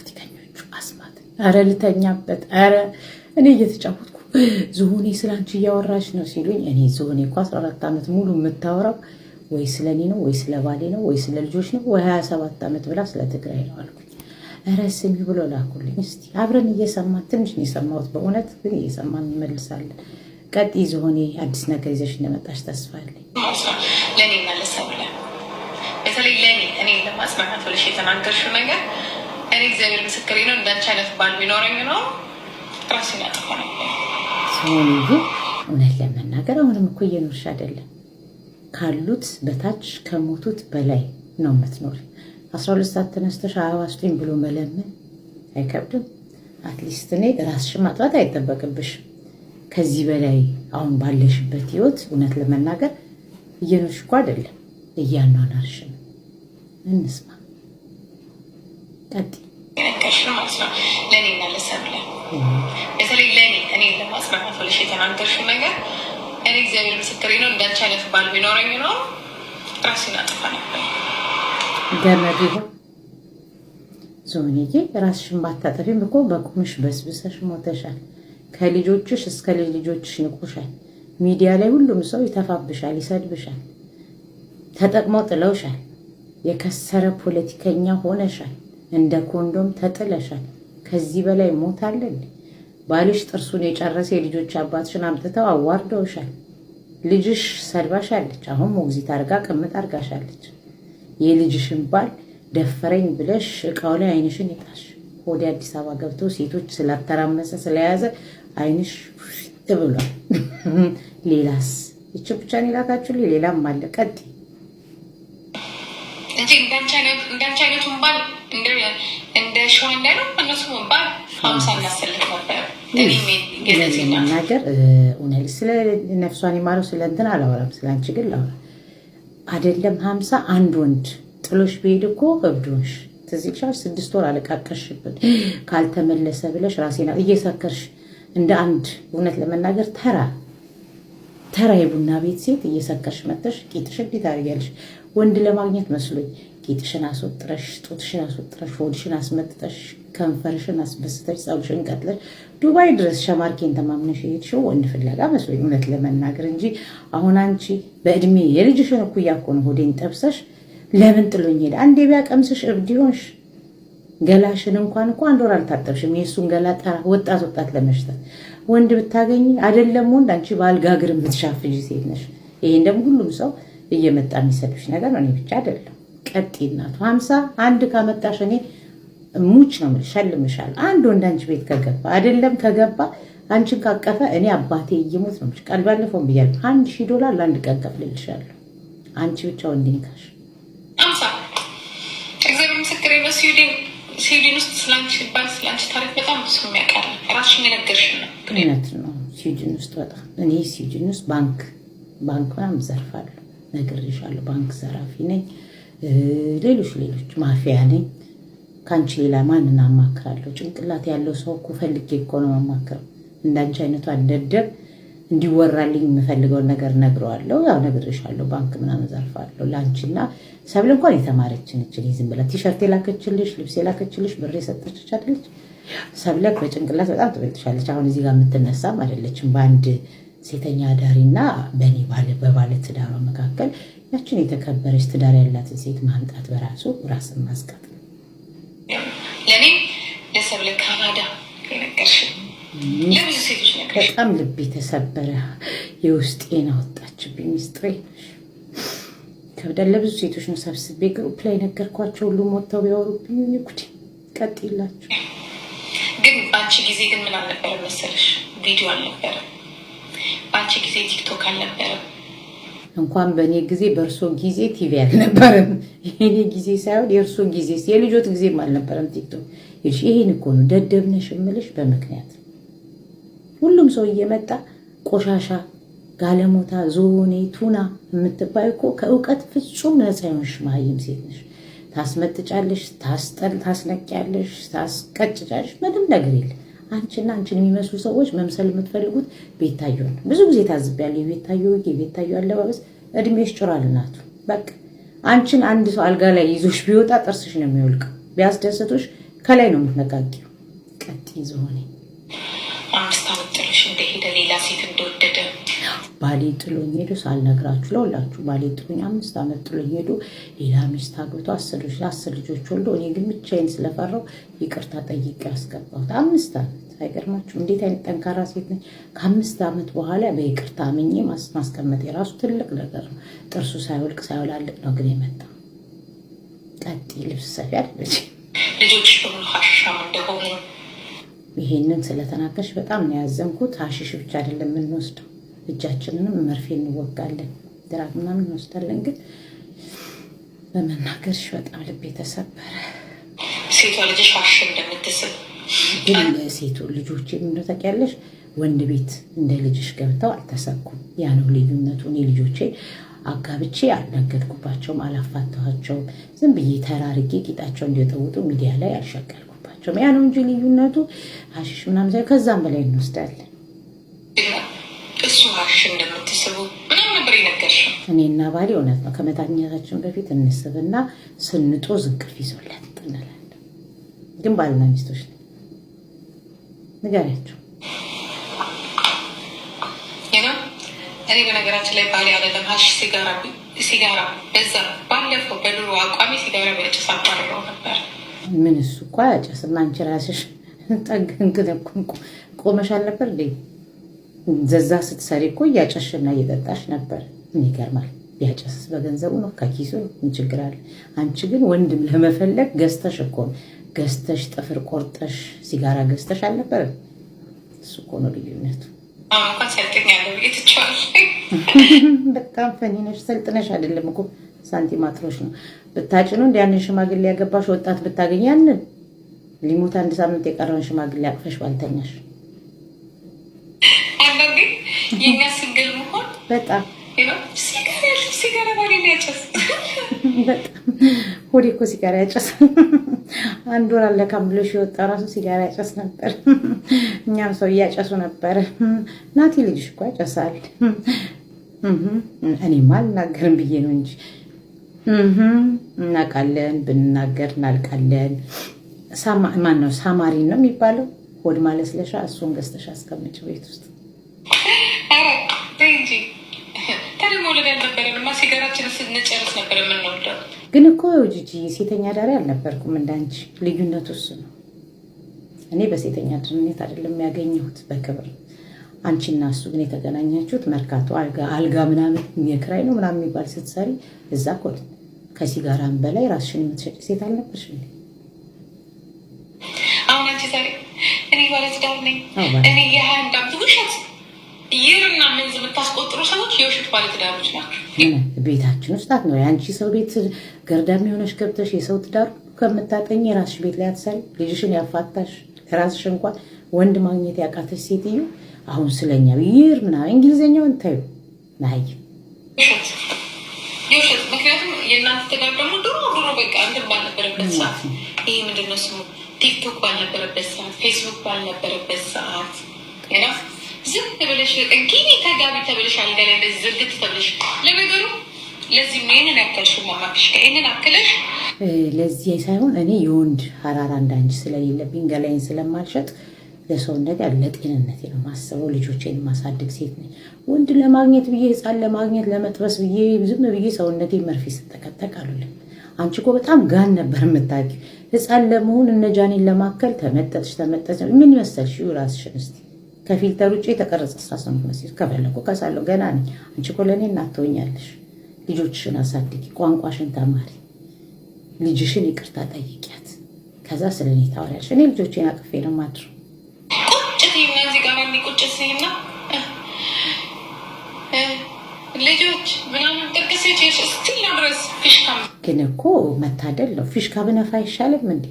ፖለቲከኞቹ አስማት አረ ልተኛበት አረ እኔ እየተጫወትኩ ዝሆኔ ስላንቺ እያወራች ነው ሲሉኝ እኔ ዝሆኔ እኮ 14 ዓመት ሙሉ የምታወራው ወይ ስለኔ ነው ወይ ስለ ባሌ ነው ወይ ስለ ልጆች ነው ወይ 27 ዓመት ብላ ስለ ትግራይ ነው አልኩኝ። ኧረ ስሚ ብሎ ላኩልኝ። እስቲ አብረን እየሰማን ትንሽ ነው የሰማሁት፣ በእውነት ግን እየሰማን እንመልሳለን። ቀጥይ ዝሆኔ፣ አዲስ ነገር ይዘሽ እንደመጣሽ ተስፋ አለኝ። ለእኔና ለሰብለ በተለይ ለእኔ እኔ ለማጽናናት ብለሽ የተናገርሽው ነገር እኔ እግዚአብሔር ምስክሬ ነው፣ እንዳንቺ አይነት ባል ቢኖረኝ ነው ራሴን ያጠፋ ነበር። ዝሆኔ ግን እውነት ለመናገር አሁንም እኮ እየኖርሽ አይደለም፣ ካሉት በታች ከሞቱት በላይ ነው የምትኖር። 12 ሰዓት ተነስተሽ አበባ ስጡኝ ብሎ መለመን አይከብድም? አትሊስት እኔ ራስሽን ማጥፋት አይጠበቅብሽም። ከዚህ በላይ አሁን ባለሽበት ህይወት እውነት ለመናገር እየኖርሽ እኮ አይደለም፣ እያኗኗርሽ ነው። እንስማ። ቀጥይ። የነገርሽን ማለት ነው ለእኔና ለሰብለ በተለይ ለእኔ እኔ ለማጽናናት ብለሽ የተናገርሽው ነገር እኔ እግዚአብሔር ምስክሬ ነው፣ እንዳንቺ አይነት ባል ቢኖረኝ ነው ራሴን አጠፋ ነበር። ገመድ ይሁን ዝሆኔዬ፣ ራስሽን ባታጠፊም እኮ በቁምሽ በስብሰሽ ሞተሻል። ከልጆችሽ እስከ ልጆችሽ ንቁሻል። ሚዲያ ላይ ሁሉም ሰው ይተፋብሻል፣ ይሰድብሻል፣ ተጠቅመው ጥለውሻል። የከሰረ ፖለቲከኛ ሆነሻል፣ እንደ ኮንዶም ተጥለሻል። ከዚህ በላይ ሞት አለ እንዴ? ባልሽ ጥርሱን የጨረሰ የልጆች አባትሽን አምጥተው አዋርደውሻል። ልጅሽ ሰድባሻለች፣ አሁን ሞግዚት አርጋ ቅምጥ አርጋሻለች። የልጅሽን ባል ደፈረኝ ብለሽ እቃው ላይ አይንሽን ይጣሽ። ወደ አዲስ አበባ ገብቶ ሴቶች ስላተራመሰ ስለያዘ አይንሽ ብሏል። ሌላስ? እቺ ብቻ ነው ላካችሁልኝ? ሌላም አለ። ቀጥይ እንጂ እንዳንቺ አይነቱን ባል እንደ ሸዋ እንዳለው እነሱ ባል 50 እናሰልክ ነበር። ለመናገር እውነት ስለ ነፍሷን ይማረው ስለ እንትን አላወራም፣ ስለ አንቺ ግን ላወራ አይደለም። 50 አንድ ወንድ ጥሎሽ ቢሄድ እኮ እብዶሽ ትዝ ይልሻል። 6 ወር አለቃቀሽብን ካልተመለሰ ብለሽ ራሴና እየሰከርሽ እንደ አንድ እውነት ለመናገር ተራ የቡና ቤት ሴት እየሰከርሽ መጥተሽ ቂጥሽን እንዴት አድርጊያለሽ? ወንድ ለማግኘት መስሎኝ ቂጥሽን አስወጥረሽ ጡትሽን አስወጥረሽ ሆድሽን አስመጥጠሽ ከንፈርሽን አስበስተሽ ጸጉርሽን ቀጥለሽ ዱባይ ድረስ ሸማርኬን ተማምነሽ የሄድሽው ወንድ ፍለጋ መስሎኝ እውነት ለመናገር እንጂ አሁን አንቺ በእድሜ የልጅሽን እኩያ እኮ ነው ሆዴን ጠብሰሽ ለምን ጥሎኝ ሄደ? አንዴ ቢያቀምስሽ እብድ ይሆንሽ። ገላሽን እንኳን እኮ 1 ወር አልታጠብሽም። የእሱን ገላ ጠራ ወጣት ለመሽታት ወንድ ብታገኝ አይደለም ወንድ አንቺ በአልጋ እግር የምትሻፍጂ ሴት ነሽ። ይሄን ደግሞ ሁሉም ሰው እየመጣ የሚሰድብሽ ነገር ነው፣ እኔ ብቻ አይደለም። ቀጥይ እናቱ 50 አንድ ካመጣሽ እኔ ሙች ነው የምልሽ፣ ሸልምሻለሁ። አንድ ወንድ አንቺ ቤት ከገባ አይደለም ከገባ አንቺን ካቀፈ እኔ አባቴ ይሞት ነው የምልሽ። ቃል ባለፈው ብያለሁ፣ $1,000 ለአንድ ቀን ከፍልልሻለሁ። አንቺ ብቻ ወንድ ንካሽ። እግዚአብሔር ምስክሬ ነው። ስዊድን ውስጥ ስላንቺ ታሪክ በጣም ብዙ የሚያውቃል። ራስሽን የነገርሽን ነው። እውነት ነው። ስዊድን ውስጥ በጣም እኔ ስዊድን ውስጥ ባንክ ምናምን ዘርፋለሁ፣ ነግሬሻለሁ። ባንክ ዘራፊ ነኝ፣ ሌሎች ማፊያ ነኝ። ከአንቺ ሌላ ማንን አማክራለሁ? ጭንቅላት ያለው ሰው እኮ ፈልጌ እኮ ነው የማማክረው። እንዳንቺ አይነቱ አልደደብ እንዲወራልኝ የምፈልገውን ነገር ነግረዋለሁ። ያው ነግሬሻለሁ፣ ባንክ ምናምን ዘርፋለሁ። ለአንቺና ሰብል እንኳን የተማረችን እችል ዝም ብላ ቲሸርት የላከችልሽ ልብስ የላከችልሽ ብር የሰጠችሽ አይደለች። ሰብለክ በጭንቅላት በጣም ትበልጥሻለች። አሁን እዚህ ጋር የምትነሳም አይደለችም። በአንድ ሴተኛ አዳሪና በእኔ በባለ ትዳሯ መካከል ያችን የተከበረች ትዳር ያላትን ሴት ማምጣት በራሱ ራስን ማስቀጥ ነው። ለእኔ ለሰብለ ካናዳ የነገርሽ ለብዙ ሴቶች ነግረሽ በጣም ልብ የተሰበረ የውስጤን አወጣችብኝ። ሚስጥሬ ከብዳን ለብዙ ሴቶች ነው ሰብስቤ ግሩፕ ላይ ነገርኳቸው። ሁሉም ወጥተው ቢያወሩብኝ ጉድ ቀጥይላችሁ። ግን በአንቺ ጊዜ ግን ምን አልነበረም መሰለሽ? ቪዲዮ አልነበረም። በአንቺ ጊዜ ቲክቶክ አልነበረም። እንኳን በእኔ ጊዜ በእርሶ ጊዜ ቲቪ አልነበረም። የኔ ጊዜ ሳይሆን የእርሶ ጊዜ የልጆት ጊዜም አልነበረም ቲክቶክ። ይሄን እኮ ነው ደደብነሽ እምልሽ በምክንያት ሁሉም ሰው እየመጣ ቆሻሻ ጋለሞታ ዞኔ ቱና የምትባይ እኮ ከእውቀት ፍጹም ነፃ የሆንሽ መሀይም ሴት ነሽ። ታስመጥጫለሽ፣ ታስነቂያለሽ፣ ታስቀጭጫለሽ፣ ምንም ነገር የለም። አንቺና አንቺን የሚመስሉ ሰዎች መምሰል የምትፈልጉት ቤታዮ ነው። ብዙ ጊዜ ታዝቢያለሁ። የቤታዮ አለባበስ እድሜሽ ጭራል ናቱ። በቃ አንቺን አንድ ሰው አልጋ ላይ ይዞሽ ቢወጣ ጥርስሽ ነው የሚወልቀው። ቢያስደስቶሽ ከላይ ነው የምትነቃቂው። ቀጥ ይዞኔ 5 ዓመት ጥሎሽ እንደሄደ ሌላ ሴት እንደወደደ ባሌ ጥሎኝ ሄዶ ሳልነግራችሁ ለሁላችሁ ባሌ ጥሎኝ 5 ዓመት ጥሎኝ ሄዶ ሌላ ሚስት አግብቶ 10 ልጆች ወልዶ እኔ ግን ብቻዬን ስለፈራው ይቅርታ ጠይቄ ያስገባሁት 5 ዓመት። አይገርማችሁም? እንዴት አይነት ጠንካራ ሴት ነኝ። ከ5 ዓመት በኋላ በይቅርታ አምኜ ማስቀመጥ የራሱ ትልቅ ነገር ነው። ጥርሱ ሳይወልቅ ሳይወላልቅ ነው ግን የመጣው። ቀጥ ልብስ ሰፊ አይደለች። ልጆች በሙሉ ሀሻም እንደሆኑ ይሄንን ስለተናገርሽ በጣም ነው ያዘንኩት። ሀሽሽ ብቻ አይደለም የምንወስደው እጃችንንም መርፌ እንወጋለን፣ ድራግ ምናምን እንወስዳለን። ግን በመናገርሽ በጣም ልቤ ተሰበረ። ሴቷ ልጅሽ ሀሽ እንደምትስብ ግን ሴቱ ልጆች ምንድነው ታውቂያለሽ? ወንድ ቤት እንደ ልጅሽ ገብተው አልተሰኩም። ያ ነው ልዩነቱ። እኔ ልጆቼ አጋብቼ አልነገድኩባቸውም፣ አላፋታኋቸውም። ዝም ብዬ ተራርጌ ቂጣቸው እንዲወጠውጡ ሚዲያ ላይ አልሸቀልኩባቸውም። ያ ነው እንጂ ልዩነቱ። ሀሽሽ ምናምን ሳይሆን ከዛም በላይ እንወስዳለን። እሱ ሀሽ እንደምትስቡ ምናምን ነበር የነገርሽው። እኔና ባሌ እውነት ነው ከመታኘታችን በፊት እንስብና ስንጦዝ እንቅልፍ ይዞለት እንላለን። ግን ባልና ሚስቶች ነው ንገሪያቸው። እኔ በነገራችን ላይ ባሌ አይደለም ሀሽ ሲጋራ በዛ ባለፈው በድሮ አቋሚ ሲጋራ ቢያጨስ አባረረው ነበር። ምን እሱ እኮ አያጨስም። አንቺ ራስሽ ጠግን ቆመሽ አልነበር እንዴ? ዘዛ ስትሰሪ እኮ እያጨሽና እየጠጣሽ ነበር። ይገርማል። ቢያጨስስ በገንዘቡ ነው ከኪሱ ነው። ምን ችግር አለ? አንቺ ግን ወንድም ለመፈለግ ገዝተሽ እኮ ገዝተሽ ጥፍር ቆርጠሽ ሲጋራ ገዝተሽ አልነበረም? እሱ እኮ ነው ልዩነቱ። በጣም ፈኒ ነሽ። ሰልጥነሽ አይደለም እኮ ሳንቲማትሮሽ ነው ብታጭ ነው። እንደ ያንን ሽማግሌ ያገባሽ ወጣት ብታገኝ ያንን ሊሞት 1 ሳምንት የቀረውን ሽማግሌ አቅፈሽ ባልተኛሽ። አንዳንዴ የኛ ስንግል መሆን በጣም ሲጋራ ባሌ ያጨስ በጣም ሆዴ እኮ ሲጋራ ያጨስ 1 ወር አለካም ብሎሽ የወጣ ራሱ ሲጋራ ያጨስ ነበር። እኛም ሰው እያጨሱ ነበር። ናቲ ልጅሽ እኮ ያጨሳል። እኔማ አልናገርም ብዬ ነው እንጂ እናውቃለን። ብንናገር እናልቃለን። ማነው ሳማሪን ነው የሚባለው? ሆድ ማለስለሻ። እሱን ገዝተሽ አስቀምጪው ቤት ውስጥ። ግን እኮ ጂጂ ሴተኛ ዳሪ አልነበርኩም እንዳንቺ። ልዩነቱ እሱ ነው። እኔ በሴተኛ ድርነት አይደለም ያገኘሁት፣ በክብር። አንቺና እሱ ግን የተገናኛችሁት መርካቶ አልጋ ምናምን የክራይ ነው ምናምን የሚባል ስትሰሪ እዛ ኮድ ከሲጋራም በላይ ራስሽን የምትሸጪ ሴት አልነበርሽ እንዴ? አሁን አንቺ ዛሬ እኔ ባለትዳር ነኝ፣ እኔ የ21 ዓመት ውሸት ይርና መንዝ የምታስቆጥሩ ሰዎች የውሸት ባለትዳሮች ናቸው። ቤታችን ውስጥ ነው የአንቺ ሰው ቤት ገርዳሚ የሆነች ገብተሽ የሰው ትዳር ከምታጠኝ የራስሽ ቤት ላይ አትሰሪ። ልጅሽን ያፋታሽ ራስሽ እንኳን ወንድ ማግኘት ያቃተሽ ሴትዮ አሁን ስለኛ ይር ምናምን እንግሊዝኛውን ታዩ ናይ የውሸት። ምክንያቱም የእናንተ ትዳር ደግሞ ድሮ በቃ እንትን ባልነበረበት ሰዓት፣ ይሄ ምንድነው ስሙ ቲክቶክ ባልነበረበት ሰዓት፣ ፌስቡክ ባልነበረበት ሰዓት ዝም ተብለሽ እንግዲህ ተጋቢ ተብለሽ አልጋ ላይ እንደዚህ ዝርግት ተብለሽ ለነገሩ ለዚህ ይሄንን ያከልሽ ማማክሽ ከይሄንን አክለሽ ለዚህ ሳይሆን እኔ የወንድ ሀራራ እንዳንቺ ስለሌለብኝ ገላይን ስለማልሸጥ ለሰውነት ያለ ጤንነት ነው ማሰበው። ልጆቼን ማሳደግ ሴት ነኝ። ወንድ ለማግኘት ብዬ ህፃን ለማግኘት ለመጥበስ ብዬ ዝም ብዬ ሰውነቴ መርፌ ስጠቀጠቅ አሉልኝ። አንቺ እኮ በጣም ጋን ነበር የምታውቂው። ህፃን ለመሆን እነ ጃኒን ለማከል ተመጠጥሽ። ምን መሰልሽ? ራስሽን እስቲ ከፊልተር ውጭ የተቀረጸ አስተሳሰብ መስል ከፈለኩ ከሳለው ገና ነኝ። አንቺ እኮ ለኔ እናት ትሆኛለሽ። ልጆችሽን አሳድጊ፣ ቋንቋሽን ተማሪ፣ ልጅሽን ይቅርታ ጠይቂያት፣ ከዛ ስለኔ ታወሪያለሽ። እኔ ልጆቼን አቅፌ ነው የማድረው። ቁጭት እዚህ ጋር ቁጭት ነው ልጆች ምናምን ጥቅሴች እስቲል ድረስ ፊሽካ ግን እኮ መታደል ነው። ፊሽካ ብነፋ አይሻልም እንዴ?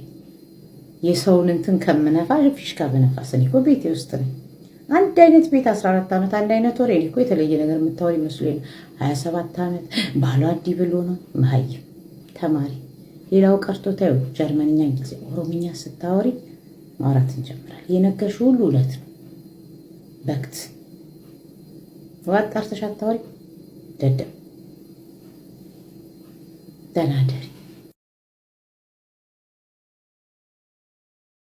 የሰውን እንትን ከምነፋ ፊሽካ ብነፋ። እኔ እኮ ቤቴ ውስጥ ነኝ። አንድ አይነት ቤት 14 ዓመት አንድ አይነት ወሬ። እኮ የተለየ ነገር የምታወሪ መስሎኝ ነው። 27 ዓመት ባሏ አዲ ብሎ ነው መሀይም ተማሪ። ሌላው ቀርቶ ታዩ ጀርመንኛ፣ እንግሊዝ፣ ኦሮምኛ ስታወሪ ማውራት እንጀምራለን። የነገርሽ ሁሉ እውነት ነው። በክት ዋጣር ተሻታወሪ ደደብ ደናደሪ